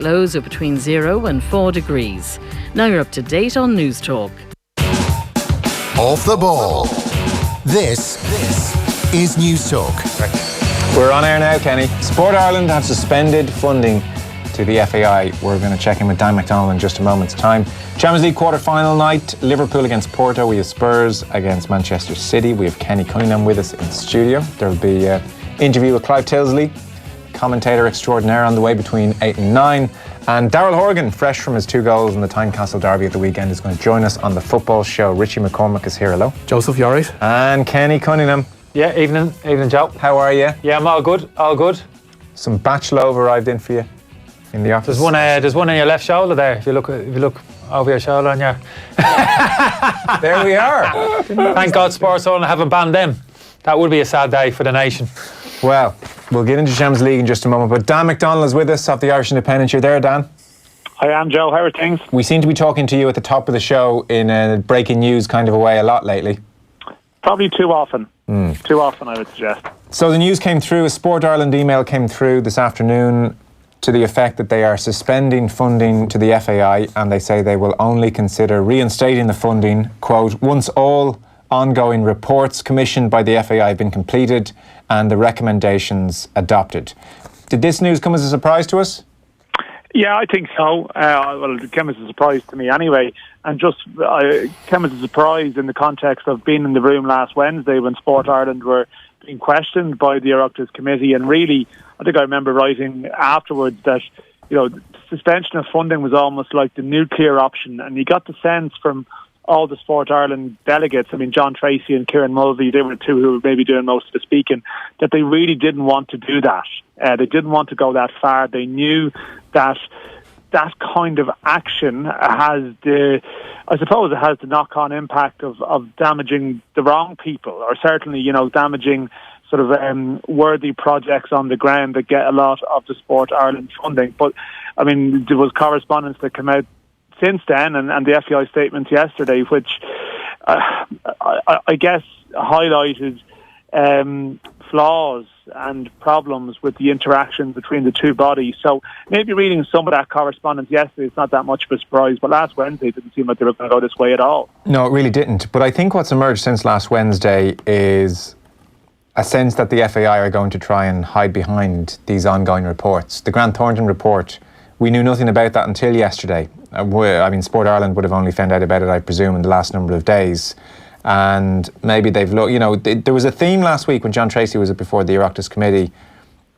Lows are between 0 and 4 degrees. Now you're up to date on News Talk. Off the ball. This is News Talk. We're on air now, Kenny. Sport Ireland have suspended funding to the FAI. We're going to check in with Dan McDonald in just a moment's time. Champions League quarter-final night, Liverpool against Porto. We have Spurs against Manchester City. We have Kenny Cunningham with us in the studio. There will be an interview with Clive Tilsley, commentator extraordinaire, on the way between 8 and 9. And Daryl Horgan, fresh from his 2 goals in the Tynecastle derby at the weekend, is going to join us on the football show. Richie McCormack is here. Hello. Joseph, you alright? And Kenny Cunningham. Yeah, evening Joe. How are you? Yeah, I'm all good. Some batch love arrived in for you in the office. There's one on your left shoulder there. If you look over your shoulder on your... There we are. Thank God Sports Ireland haven't banned them. That would be a sad day for the nation. Well, we'll get into Champions League in just a moment, but Dan McDonald is with us of the Irish Independent. You're there, Dan? I am, Joe. How are things? We seem to be talking to you at the top of the show in a breaking news kind of a way a lot lately. Probably too often. Too often, I would suggest. So the news came through, a Sport Ireland email came through this afternoon to the effect that they are suspending funding to the FAI, and they say they will only consider reinstating the funding, quote, once all ongoing reports commissioned by the FAI have been completed and the recommendations adopted. Did this news come as a surprise to us? Yeah, I think so. Well, it came as a surprise to me anyway. And just came as a surprise in the context of being in the room last Wednesday when Sport Ireland were being questioned by the Oireachtas Committee. And really, I think I remember writing afterwards that, suspension of funding was almost like the nuclear option. And you got the sense from all the Sport Ireland delegates, I mean, John Tracy and Kieran Mulvey, they were the two who were maybe doing most of the speaking, that they really didn't want to do that. They didn't want to go that far. They knew that that kind of action has the knock-on impact of damaging the wrong people, or certainly, damaging sort of worthy projects on the ground that get a lot of the Sport Ireland funding. But, I mean, there was correspondence that came out since then, and the FAI statements yesterday, which I guess highlighted flaws and problems with the interaction between the two bodies. So maybe reading some of that correspondence yesterday, it's not that much of a surprise, but last Wednesday it didn't seem like they were going to go this way at all. No, it really didn't. But I think what's emerged since last Wednesday is a sense that the FAI are going to try and hide behind these ongoing reports. The Grant Thornton report, we knew nothing about that until yesterday. Sport Ireland would have only found out about it, I presume, in the last number of days. And maybe they've looked, there was a theme last week when John Tracy was before the Oireachtas Committee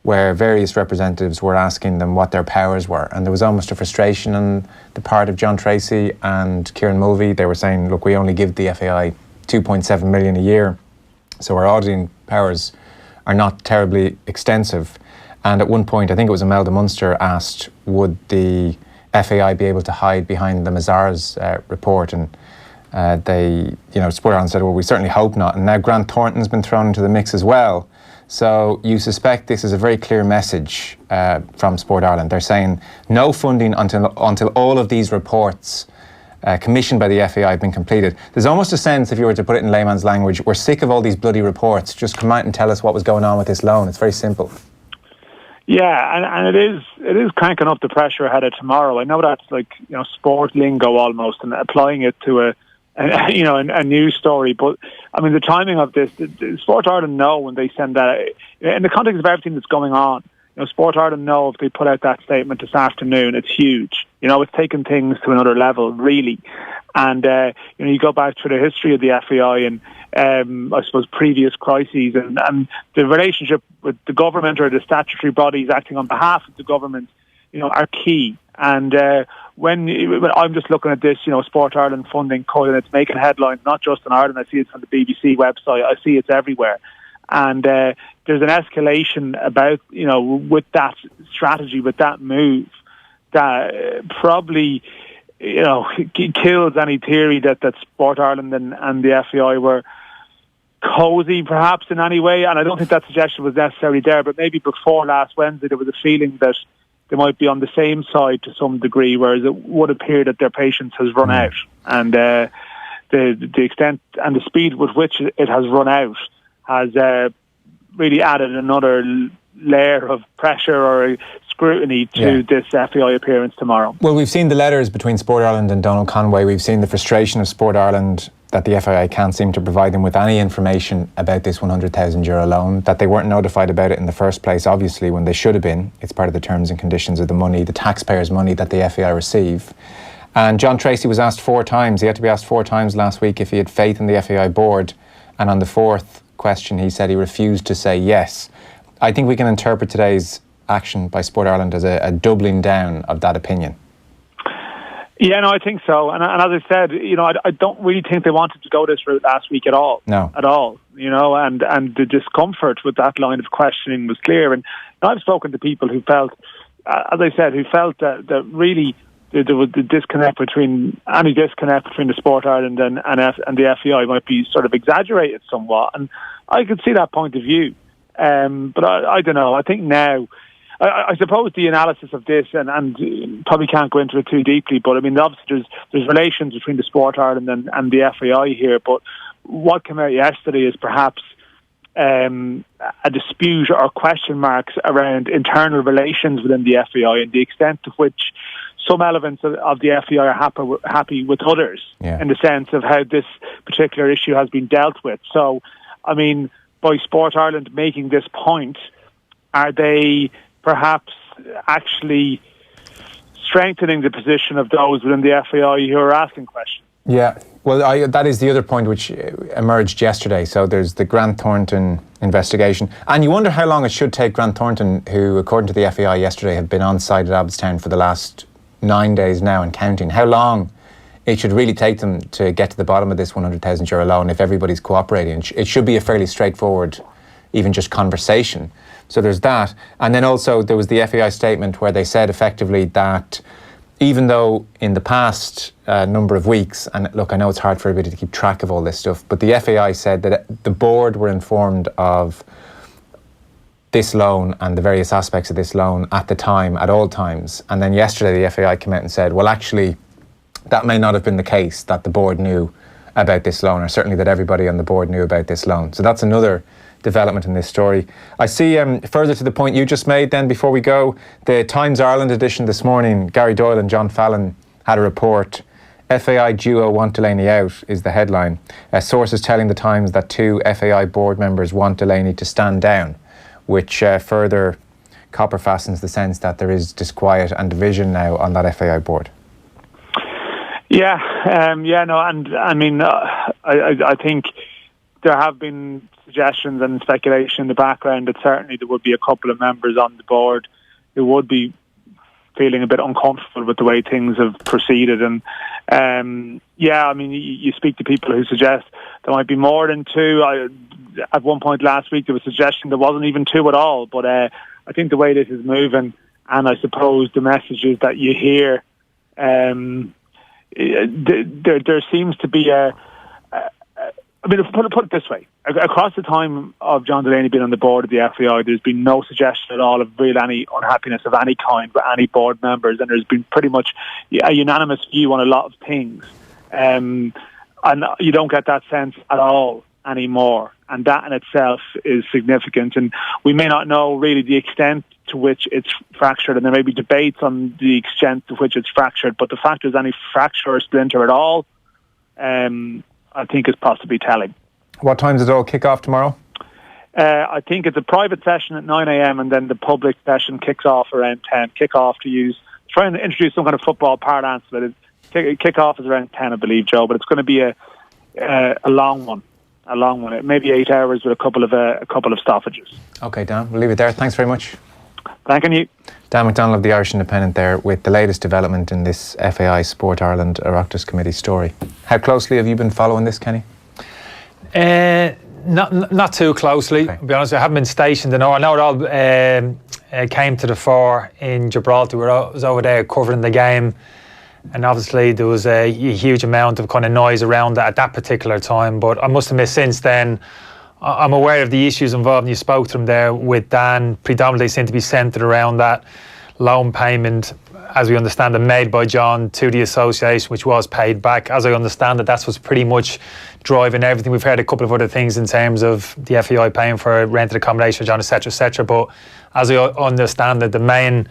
where various representatives were asking them what their powers were. And there was almost a frustration on the part of John Tracy and Kieran Mulvey. They were saying, look, we only give the FAI 2.7 million a year, so our auditing powers are not terribly extensive. And at one point, I think it was Imelda Munster asked, would the FAI be able to hide behind the Mazars report? And Sport Ireland said, well, we certainly hope not. And now Grant Thornton's been thrown into the mix as well. So you suspect this is a very clear message from Sport Ireland. They're saying no funding until all of these reports commissioned by the FAI have been completed. There's almost a sense, if you were to put it in layman's language, we're sick of all these bloody reports. Just come out and tell us what was going on with this loan. It's very simple. Yeah, and it is cranking up the pressure ahead of tomorrow. I know that's like sport lingo almost, and applying it to a news story. But I mean, the timing of this, Sport Ireland know when they send that in the context of everything that's going on. Sport Ireland know if they put out that statement this afternoon, it's huge. It's taken things to another level, really. And you go back to the history of the FAI and I suppose previous crises and the relationship with the government or the statutory bodies acting on behalf of the government, are key. And when I'm just looking at this, Sport Ireland funding cut, and it's making headlines not just in Ireland. I see it on the BBC website. I see it's everywhere. And there's an escalation about, with that strategy, with that move, that probably, kills any theory that Sport Ireland and the FAI were cosy, perhaps, in any way. And I don't think that suggestion was necessarily there, but maybe before last Wednesday there was a feeling that they might be on the same side to some degree, whereas it would appear that their patience has run out. And the extent and the speed with which it has run out has really added another layer of pressure or scrutiny to this FAI appearance tomorrow. Well, we've seen the letters between Sport Ireland and Donald Conway. We've seen the frustration of Sport Ireland that the FAI can't seem to provide them with any information about this €100,000 loan, that they weren't notified about it in the first place, obviously, when they should have been. It's part of the terms and conditions of the money, the taxpayers' money that the FAI receive. And John Tracy was asked 4 times, he had to be asked 4 times last week if he had faith in the FAI board. And on the 4th question, he said he refused to say yes. I think we can interpret today's action by Sport Ireland as a doubling down of that opinion. Yeah, no, I think so. And as I said, I don't really think they wanted to go this route last week at all. No. At all. And the discomfort with that line of questioning was clear. And I've spoken to people who felt, as I said, that really there was the disconnect between the Sport Ireland and the FAI might be sort of exaggerated somewhat. And I could see that point of view. But I don't know. I think now, I suppose the analysis of this, and probably can't go into it too deeply, but I mean, obviously there's relations between the Sport Ireland and the FAI here, but what came out yesterday is perhaps a dispute or question marks around internal relations within the FAI and the extent to which some elements of the FAI are happy with others, in the sense of how this particular issue has been dealt with. So, I mean, by Sport Ireland making this point, are they perhaps actually strengthening the position of those within the FAI who are asking questions? Yeah, well, that is the other point which emerged yesterday. So there's the Grant Thornton investigation. And you wonder how long it should take Grant Thornton, who, according to the FAI yesterday, have been on site at Abbottstown for the last 9 days now and counting, how long it should really take them to get to the bottom of this €100,000 loan if everybody's cooperating. It should be a fairly straightforward, even just conversation. So there's that. And then also there was the FAI statement where they said effectively that even though in the past number of weeks, and look, I know it's hard for everybody to keep track of all this stuff, but the FAI said that the board were informed of this loan and the various aspects of this loan at the time, at all times. And then yesterday the FAI came out and said, well, actually, that may not have been the case, that the board knew about this loan, or certainly that everybody on the board knew about this loan. So that's another development in this story. I see, further to the point you just made then, before we go, the Times Ireland edition this morning, Gary Doyle and John Fallon had a report. FAI duo want Delaney out is the headline. Sources telling the Times that 2 FAI board members want Delaney to stand down, which further copper fastens the sense that there is disquiet and division now on that FAI board. And I mean, I think there have been suggestions and speculation in the background that certainly there would be a couple of members on the board who would be feeling a bit uncomfortable with the way things have proceeded. And I mean, you speak to people who suggest there might be more than 2. At one point last week there was a suggestion there wasn't even 2 at all. But I think the way this is moving, and I suppose the messages that you hear, there seems to be I mean, put it this way. Across the time of John Delaney being on the board of the FAI, there's been no suggestion at all of any unhappiness of any kind with any board members, and there's been pretty much a unanimous view on a lot of things. And you don't get that sense at all anymore. And that in itself is significant. And we may not know really the extent to which it's fractured, and there may be debates on the extent to which it's fractured, but the fact there's any fracture or splinter at all, I think is possibly telling. What time does it all kick off tomorrow? I think it's a private session at 9 a.m. and then the public session kicks off around 10. Kick-off trying to introduce some kind of football parlance, but kick-off is around 10, I believe, Joe, but it's going to be a long one. A long one. Maybe 8 hours with a couple of stoppages. Okay, Dan, we'll leave it there. Thanks very much. Thank you. Dan McDonald of the Irish Independent there with the latest development in this FAI Sport Ireland Oireachtas Committee story. How closely have you been following this, Kenny? Not too closely. Okay. To be honest, I haven't been stationed. I know it all came to the fore in Gibraltar. I was over there covering the game, and obviously there was a huge amount of kind of noise around that at that particular time. But I must admit, since then, I'm aware of the issues involved, and you spoke to them there with Dan. Predominantly seem to be centred around that loan payment as we understand it, made by John to the association, which was paid back. As I understand it, that's what's pretty much driving everything. We've heard a couple of other things in terms of the FAI paying for rented accommodation for John, etc., etc. But as I understand it, the main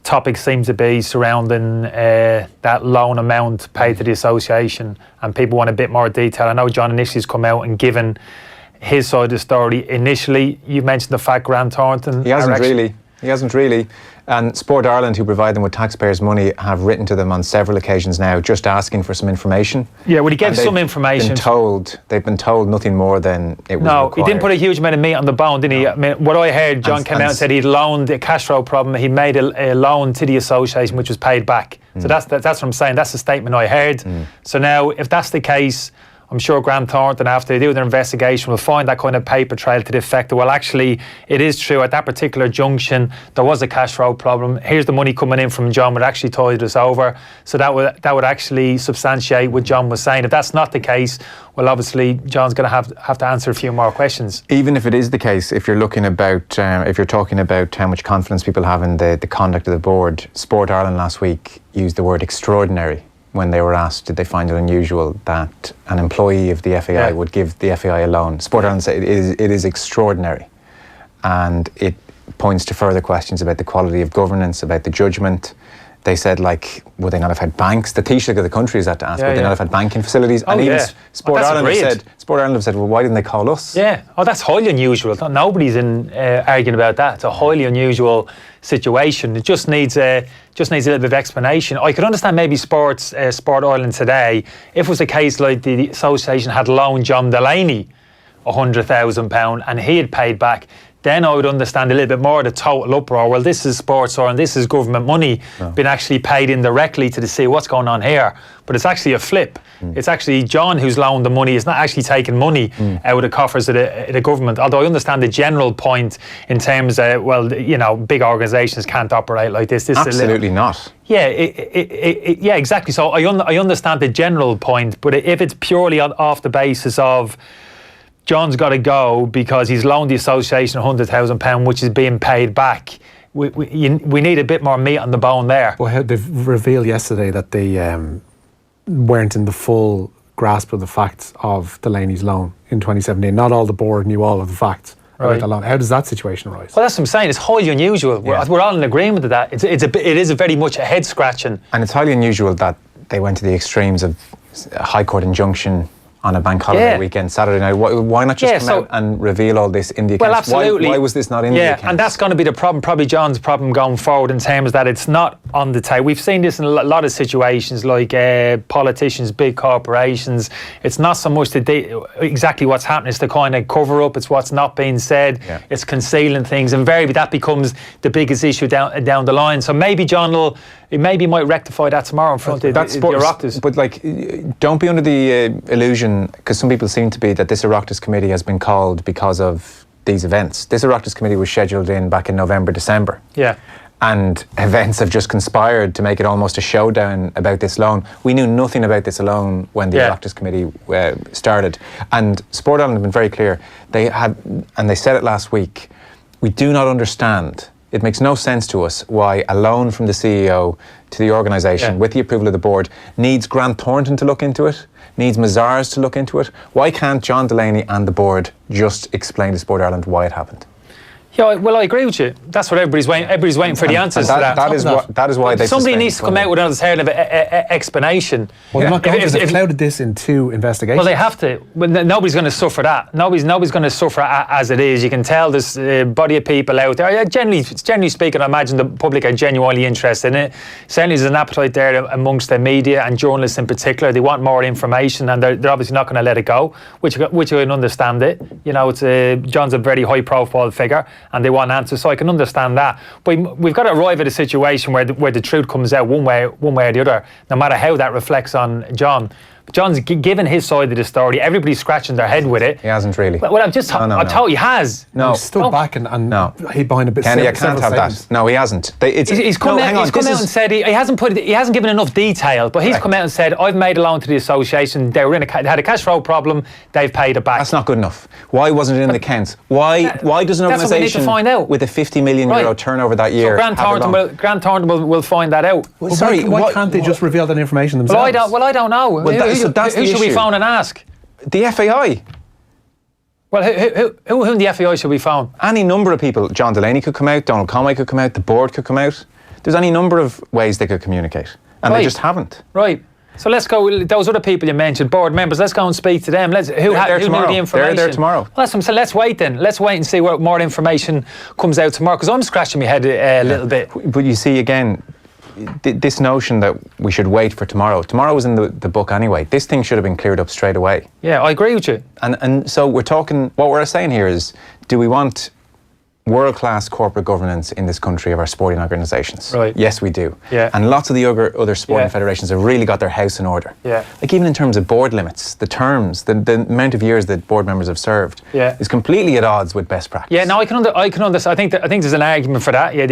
topic seems to be surrounding that loan amount paid to the association, and people want a bit more detail. I know John initially has come out and given his side of the story. Initially, you mentioned the fact Grant Thornton... He hasn't really. And Sport Ireland, who provide them with taxpayers' money, have written to them on several occasions now, just asking for some information. Yeah, well, he gave some information. They've been told nothing more than it was required. He didn't put a huge amount of meat on the bone, did he? No. I mean, what I heard, John came out and said he'd loaned a cash flow problem. He made a loan to the association, which was paid back. So that's what I'm saying. That's the statement I heard. So now, if that's the case, I'm sure Grant Thornton, after they do their investigation, will find that kind of paper trail to the effect that, well, actually, it is true at that particular junction there was a cash flow problem. Here's the money coming in from John, but actually tied us over. So that would actually substantiate what John was saying. If that's not the case, well, obviously, John's going to have to answer a few more questions. Even if it is the case, if you're talking about how much confidence people have in the conduct of the board, Sport Ireland last week used the word extraordinary when they were asked, did they find it unusual that an employee of the FAI would give the FAI a loan. Sport Ireland said it is extraordinary, and it points to further questions about the quality of governance, about the judgment. They said, would they not have had banks? The Taoiseach of the country is that to ask, would they not have had banking facilities? Oh, and even Sport Ireland have said, well, why didn't they call us? Yeah, that's highly unusual. Nobody's arguing about that. It's a highly unusual situation. It just needs a little bit of explanation. I could understand maybe Sport Ireland today, if it was a case like the association had loaned John Delaney £100,000 and he had paid back, then I would understand a little bit more of the total uproar. Well, this is Sports Ireland, this is government money being actually paid indirectly to see what's going on here. But it's actually a flip. It's actually John who's loaned the money. It's not actually taking money out of the coffers of the government. Although I understand the general point in terms of, big organisations can't operate like this. Absolutely not. Yeah, yeah, exactly. So I understand the general point, but if it's purely off the basis of John's got to go because he's loaned the association £100,000, which is being paid back. We need a bit more meat on the bone there. Well, they've revealed yesterday that they weren't in the full grasp of the facts of Delaney's loan in 2017. Not all the board knew all of the facts about the loan. How does that situation arise? Well, that's what I'm saying. It's highly unusual. Yeah. We're all in agreement with that. It is very much a head scratching. And it's highly unusual that they went to the extremes of a High Court injunction on a bank holiday weekend, Saturday night. Why not just come out and reveal all this in the accounts? Well, absolutely. Why was this not in the accounts? Yeah, and that's going to be the problem, probably John's problem going forward, in terms that it's not on the table. We've seen this in a lot of situations, like politicians, big corporations. It's not so much exactly what's happening, it's the kind of cover up, it's what's not being said, it's concealing things, and invariably that becomes the biggest issue down the line. So maybe John might rectify that tomorrow in front of the Oireachtas. But don't be under the illusion, because some people seem to be, that this Oireachtas committee has been called because of these events. This Oireachtas committee was scheduled in back in November, December. Yeah. And events have just conspired to make it almost a showdown about this loan. We knew nothing about this loan when the Oireachtas committee started. And Sport Ireland have been very clear. They said it last week, we do not understand. It makes no sense to us why a loan from the CEO to the organisation with the approval of the board needs Grant Thornton to look into it, needs Mazars to look into it. Why can't John Delaney and the board just explain to Sport Ireland why it happened? Yeah, well, I agree with you. That's what everybody's waiting. Everybody's waiting for the answers to that. That is why they. Somebody needs to come out with another alternative explanation. Well, they're not going to. They've clouded this in two investigations. Well, they have to. But nobody's going to suffer that. Nobody's going to suffer as it is. You can tell there's a body of people out there. Generally speaking, I imagine the public are genuinely interested in it. Certainly, there's an appetite there amongst the media and journalists in particular. They want more information, and they're obviously not going to let it go. Which I can understand it. John's a very high-profile figure, and they want answers, so I can understand that. But we've got to arrive at a situation where the truth comes out one way or the other, no matter how that reflects on John. John's given his side of the story. Everybody's scratching their head with it. He hasn't really. Well, I've just I told you he has. No. He stood back and hid behind a bit. Kenny, I can't have that. No, he hasn't. He's come out and said he hasn't given enough detail, but he's come out and said, I've made a loan to the association. They had a cash flow problem. They've paid it back. That's not good enough. Why wasn't it in the accounts? Why does an organisation with a 50 million euro turnover that year? So Grant Thornton will find that out. Well, why can't they just reveal that information themselves? Well, I don't know. Who should we phone and ask? The FAI. Well, who in the FAI should we phone? Any number of people. John Delaney could come out, Donald Conway could come out, the board could come out. There's any number of ways they could communicate, and they just haven't. Right. So let's go. Those other people you mentioned, board members. Let's go and speak to them. Who knew the information? They're there tomorrow. Well, that's what I'm saying. Let's wait then. Let's wait and see what more information comes out tomorrow. Because I'm scratching my head a little bit. But you see, again, this notion that we should wait for tomorrow. Tomorrow was in the book anyway. This thing should have been cleared up straight away. Yeah, I agree with you. And so we're talking. What we're saying here is, do we want world-class corporate governance in this country of our sporting organisations? Right. Yes, we do. Yeah. And lots of the other sporting federations have really got their house in order. Yeah. Like even in terms of board limits, the terms, the amount of years that board members have served is completely at odds with best practice. Yeah, no, I can understand. I think there's an argument for that. Yeah,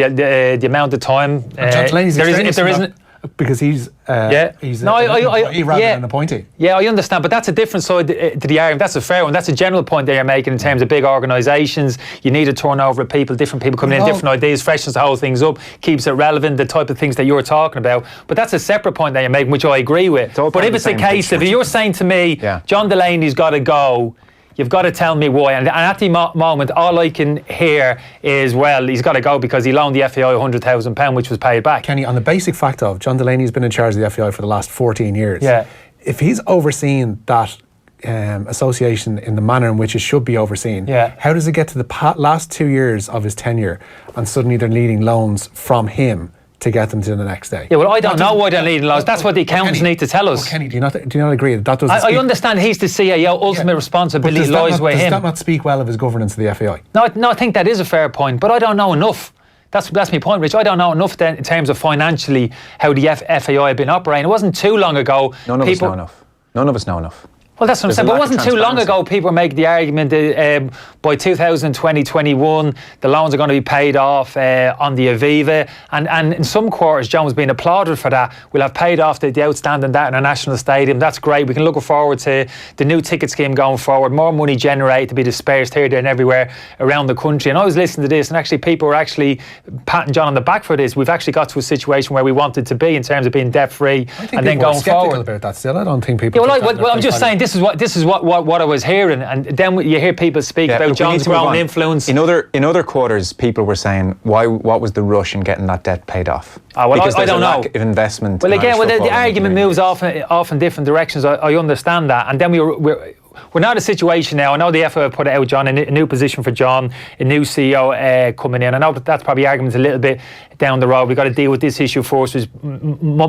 the amount of time. There isn't. Because he's an employee rather than an appointee. Yeah, I understand, but that's a different side to the argument. That's a fair one. That's a general point that you're making in terms of big organisations. You need a turnover of people, different people coming in, different ideas, freshens the whole things up, keeps it relevant, the type of things that you're talking about. But that's a separate point that you're making, which I agree with. But if it's a case of, if you're saying to me, John Delaney's got to go, you've got to tell me why. And at the moment, all I can hear is, well, he's got to go because he loaned the FAI £100,000, which was paid back. Kenny, on the basic fact of John Delaney's been in charge of the FAI for the last 14 years. Yeah. If he's overseen that association in the manner in which it should be overseen, how does it get to the last 2 years of his tenure and suddenly they're needing loans from him to get them to the next day? Yeah, well, I don't know why they're needing loans. That's what the accountants need to tell us. Well, Kenny, do you not agree that doesn't I understand he's the CEO, ultimate responsibility lies with him. Does that not speak well of his governance of the FAI? No, I think that is a fair point, but I don't know enough. That's my point, Rich. I don't know enough in terms of financially how the FAI have been operating. It wasn't too long ago. None of us know enough. None of us know enough. Well, that's what I'm saying. But it wasn't too long ago people were making the argument that by 2020-21, the loans are going to be paid off on the Aviva. And in some quarters, John was being applauded for that. We'll have paid off the outstanding debt in our national stadium. That's great. We can look forward to the new ticket scheme going forward. More money generated to be dispersed here, there and everywhere around the country. And I was listening to this, and actually people were actually patting John on the back for this. We've actually got to a situation where we wanted to be in terms of being debt-free and then going forward. About that still. I don't think people... Yeah, well, I'm just saying, this is what I was hearing, and then you hear people speak about John's growing influence. In other quarters, people were saying, what was the rush in getting that debt paid off? Because I don't know. Lack of investment. Well, again, the argument moves off in different directions. I understand that, and then we're now in a situation now. I know the FA put it out, John, a new position for John, a new CEO coming in. I know that's probably arguments a little bit down the road. We've got to deal with this issue first, which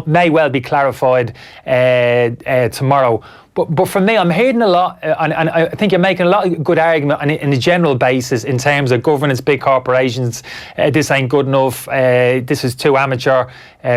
may well be clarified tomorrow. But for me, I'm hearing a lot, and I think you're making a lot of good argument in a general basis in terms of governance, big corporations. This ain't good enough. This is too amateur.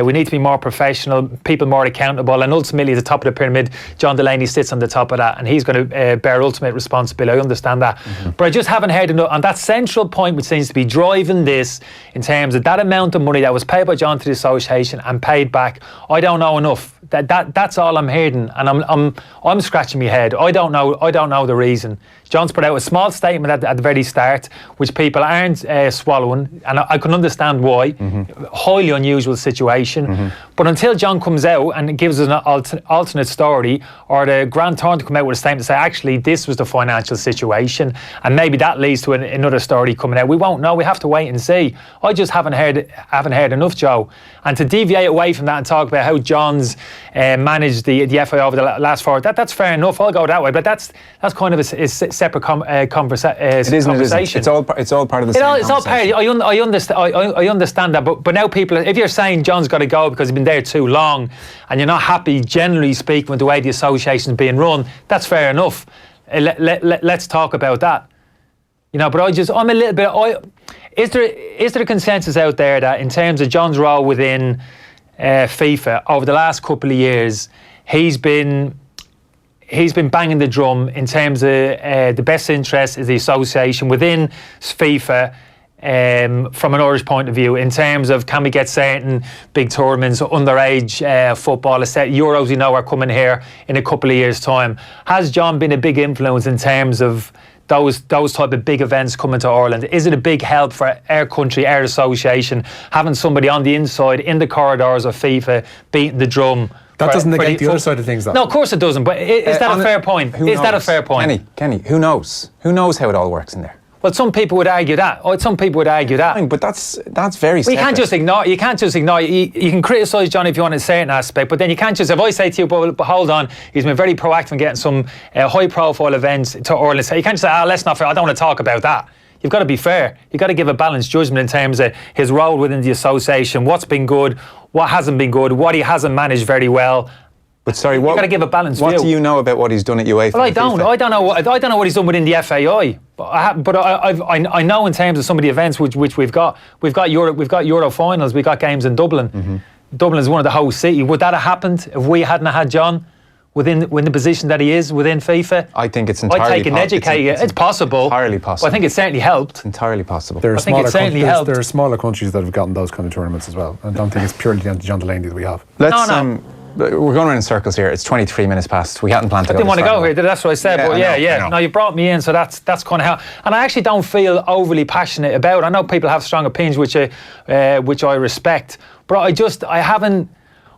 We need to be more professional, people more accountable, and ultimately at the top of the pyramid, John Delaney sits on the top of that, and he's going to bear ultimate responsibility. I understand that. Mm-hmm. But I just haven't heard enough on that central point which seems to be driving this in terms of that amount of money that was paid by John to the association and paid back. I don't know enough. That's all I'm hearing, and I'm scratching my head. I don't know the reason. John's put out a small statement at the very start, which people aren't swallowing, and I can understand why. Mm-hmm. Highly unusual situation. Mm-hmm. But until John comes out and gives us an alternate story, or the Grant Thornton come out with a statement to say, actually, this was the financial situation, and maybe that leads to another story coming out. We won't know. We have to wait and see. I just haven't heard enough, Joe. And to deviate away from that and talk about how John's managed the FAI over the last 4 years, that's fair enough. I'll go that way. But that's kind of a separate conversation. It's all part of the same conversation. It's all part. I understand that. But now people, if you're saying John's got to go because he's been there too long, and you're not happy, generally speaking, with the way the association's being run, that's fair enough. Let's talk about that. But I'm a little bit. Is there a consensus out there that in terms of John's role within FIFA over the last couple of years, he's been he's been banging the drum in terms of the best interest is the association within FIFA. From an Irish point of view, in terms of can we get certain big tournaments, underage football, Euros we know are coming here in a couple of years' time. Has John been a big influence in terms of those type of big events coming to Ireland? Is it a big help for our country, our association, having somebody on the inside in the corridors of FIFA beating the drum? That doesn't negate the other side of things, though. No, of course it doesn't. But is that a fair point? Is that a fair point? Kenny, who knows? Who knows how it all works in there? Well, some people would argue that. But that's very separate. You can't just ignore. You can criticise John if you want a certain aspect, but then you can't just. If I say to you, but hold on, he's been very proactive in getting some high-profile events to Ireland. So you can't just say, let's not. I don't want to talk about that. You've got to be fair. You've got to give a balanced judgment in terms of his role within the association, what's been good, what hasn't been good, what he hasn't managed very well. But sorry, you've got to give a balanced view. What do you know about what he's done at UEFA? Well, I don't know what he's done within the FAI. But I know in terms of some of the events which we've got Euro finals, we've got games in Dublin. Mm-hmm. Dublin is one of the host cities. Would that have happened if we hadn't had John within the position that he is within FIFA? I think it's entirely possible. It's possible. Entirely possible. Well, I think it certainly helped. Entirely possible. There are smaller countries that have gotten those kind of tournaments as well. I don't think it's purely down to John Delaney that we have. We're going around in circles here. It's 23 minutes past. We hadn't planned to go. I didn't want to go here. That's what I said. Yeah, No, you brought me in, so that's kind of how. And I actually don't feel overly passionate about it. I know people have strong opinions, which I respect. But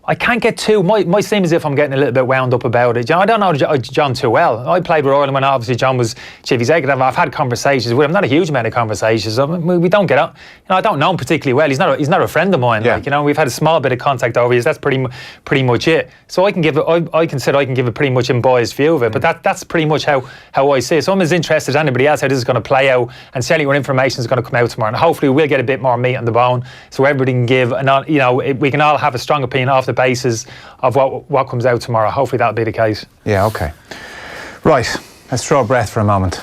I can't get too. Might seem as if I'm getting a little bit wound up about it. I don't know John too well. I played with Ireland when obviously John was chief executive. I've had conversations with him, not a huge amount of conversations. We don't get up. I don't know him particularly well. He's not a friend of mine. Yeah. We've had a small bit of contact over years. That's pretty much it. So I consider I can give a pretty much unbiased view of it. But that's pretty much how I see it. So I'm as interested as anybody else how this is going to play out, and certainly when information is going to come out tomorrow. And hopefully we'll get a bit more meat on the bone, so everybody can give. We can all have a strong opinion off the basis of what comes out tomorrow. Hopefully that'll be the case. Yeah, okay. Right, let's draw a breath for a moment.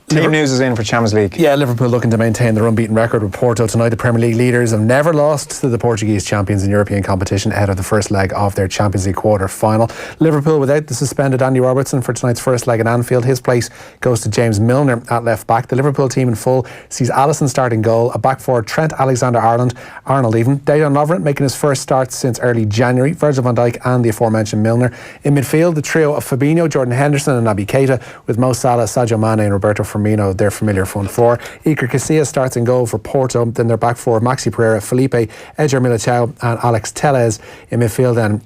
Team news is in for Champions League. Yeah, Liverpool looking to maintain their unbeaten record with Porto tonight. The Premier League leaders have never lost to the Portuguese champions in European competition ahead of the first leg of their Champions League quarter-final. Liverpool without the suspended Andy Robertson for tonight's first leg at Anfield. His place goes to James Milner at left-back. The Liverpool team in full sees Alisson starting goal, a back four Trent Alexander-Arnold even. Dejan Lovren making his first start since early January. Virgil van Dijk and the aforementioned Milner. In midfield, the trio of Fabinho, Jordan Henderson and Naby Keita, with Mo Salah, Sadio Mane and Roberto Firmino, their familiar front four. Iker Casillas starts in goal for Porto. Then their back four, Maxi Pereira, Felipe, Edger Militao and Alex Tellez. In midfield then,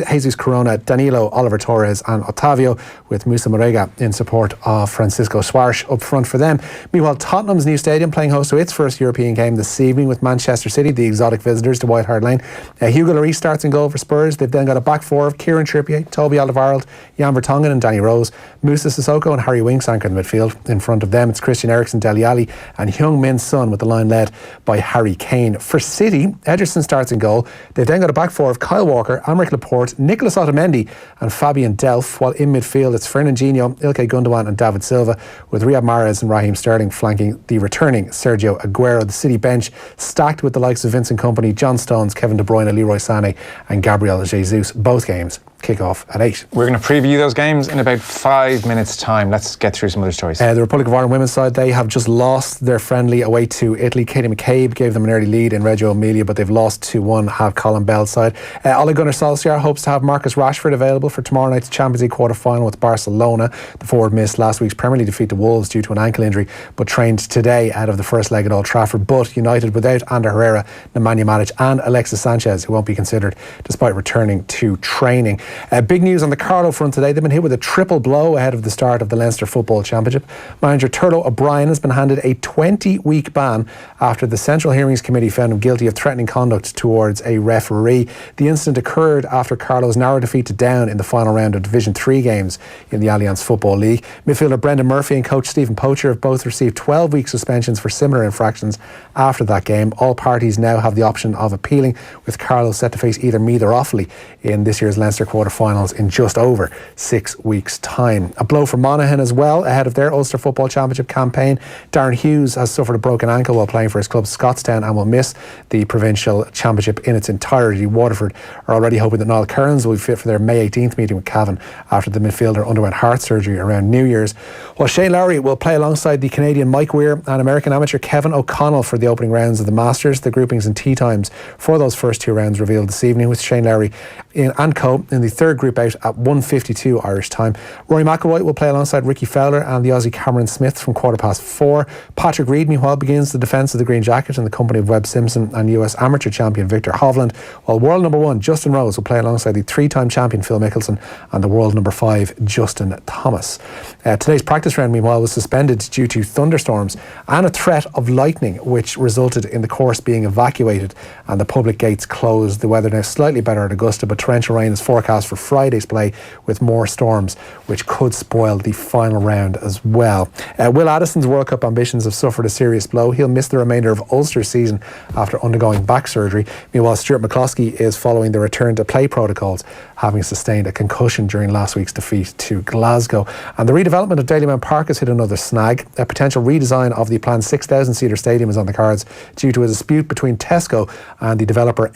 Jesus Corona, Danilo, Oliver Torres and Otavio, with Musa Marega in support of Francisco Suarez up front for them. Meanwhile, Tottenham's new stadium playing host to its first European game this evening with Manchester City, the exotic visitors to White Hart Lane. Hugo Lloris starts in goal for Spurs. They've then got a back four of Kieran Trippier, Toby Alderweireld, Jan Vertonghen and Danny Rose. Musa Sissoko and Harry Winks anchor in the midfield. In front of them, it's Christian Eriksen, Dele Alli and Heung-min Son, with the line led by Harry Kane. For City, Ederson starts in goal. They've then got a back four of Kyle Walker, Aymeric Laporte, Nicolas Otamendi and Fabian Delph, while in midfield it's Fernandinho, Ilkay Gundogan and David Silva, with Riyad Mahrez and Raheem Sterling flanking the returning Sergio Aguero. The City bench stacked with the likes of Vincent Kompany, John Stones, Kevin De Bruyne, Leroy Sané and Gabriel Jesus. Both games kick off at 8. We're going to preview those games in about 5 minutes time. Let's get through some other stories. The Republic of Ireland women's side, they have just lost their friendly away to Italy. Katie McCabe gave them an early lead in Reggio Emilia, but they've lost 2-1, have Colin Bell's side. Ole Gunnar Solskjaer hopes to have Marcus Rashford available for tomorrow night's Champions League quarter-final with Barcelona. The forward missed last week's Premier League defeat to Wolves due to an ankle injury, but trained today out of the first leg at Old Trafford. But United without Ander Herrera, Nemanja Matic and Alexis Sanchez, who won't be considered despite returning to training. Big news on the Carlow front today. They've been hit with a triple blow ahead of the start of the Leinster Football Championship. Manager Turlough O'Brien has been handed a 20-week ban after the Central Hearings Committee found him guilty of threatening conduct towards a referee. The incident occurred after Carlow's narrow defeat to Down in the final round of Division 3 games in the Alliance Football League. Midfielder Brendan Murphy and coach Stephen Poacher have both received 12-week suspensions for similar infractions after that game. All parties now have the option of appealing, with Carlow set to face either Meath or Offaly in this year's Leinster quarter quarter-finals in just over 6 weeks' time. A blow for Monaghan as well ahead of their Ulster Football Championship campaign. Darren Hughes has suffered a broken ankle while playing for his club Scottstown and will miss the provincial championship in its entirety. Waterford are already hoping that Niall Kearns will be fit for their May 18th meeting with Cavan after the midfielder underwent heart surgery around New Year's. While Shane Lowry will play alongside the Canadian Mike Weir and American amateur Kevin O'Connell for the opening rounds of the Masters. The groupings and tee times for those first 2 rounds revealed this evening, with Shane Lowry and co in the third group out at 1:52 Irish time. Rory McIlroy will play alongside Ricky Fowler and the Aussie Cameron Smith from 4:15. Patrick Reed, meanwhile, begins the defence of the green jacket in the company of Webb Simpson and US amateur champion Victor Hovland, while world number 1 Justin Rose will play alongside the 3-time champion Phil Mickelson and the world number 5 Justin Thomas. Today's practice round, meanwhile, was suspended due to thunderstorms and a threat of lightning, which resulted in the course being evacuated and the public gates closed. The weather now slightly better at Augusta, but torrential rain is forecast for Friday's play with more storms, which could spoil the final round as well. Will Addison's World Cup ambitions have suffered a serious blow. He'll miss the remainder of Ulster's season after undergoing back surgery. Meanwhile, Stuart McCloskey is following the return to play protocols, having sustained a concussion during last week's defeat to Glasgow. And the redevelopment of Dalymount Park has hit another snag. A potential redesign of the planned 6,000-seater stadium is on the cards due to a dispute between Tesco and the developer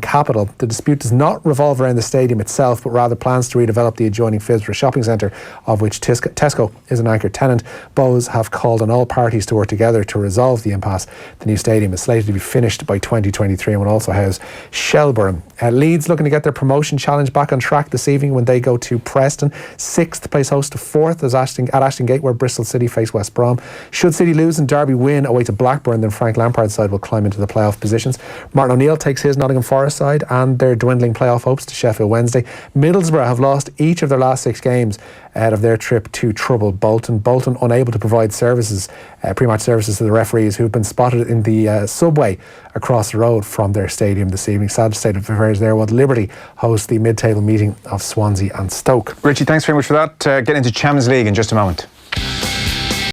Capital. The dispute does not revolve around the stadium itself, but rather plans to redevelop the adjoining Phibsborough shopping centre, of which Tesco is an anchor tenant. Bows have called on all parties to work together to resolve the impasse. The new stadium is slated to be finished by 2023 and will also house Shelbourne. Leeds looking to get their promotion challenge back on track this evening when they go to Preston. 6th place host to 4th at Ashton Gate, where Bristol City face West Brom. Should City lose and Derby win away to Blackburn, then Frank Lampard's side will climb into the playoff positions. Martin O'Neill takes his Nottingham Forest side and their dwindling playoff hopes to Sheffield Wednesday. Middlesbrough have lost each of their last 6 games ahead of their trip to troubled Bolton. Bolton unable to provide services, pre-match services to the referees, who've been spotted in the subway across the road from their stadium this evening. Sad state of affairs there, while Liberty host the mid-table meeting of Swansea and Stoke. Richie, thanks very much for that. Get into Champions League in just a moment.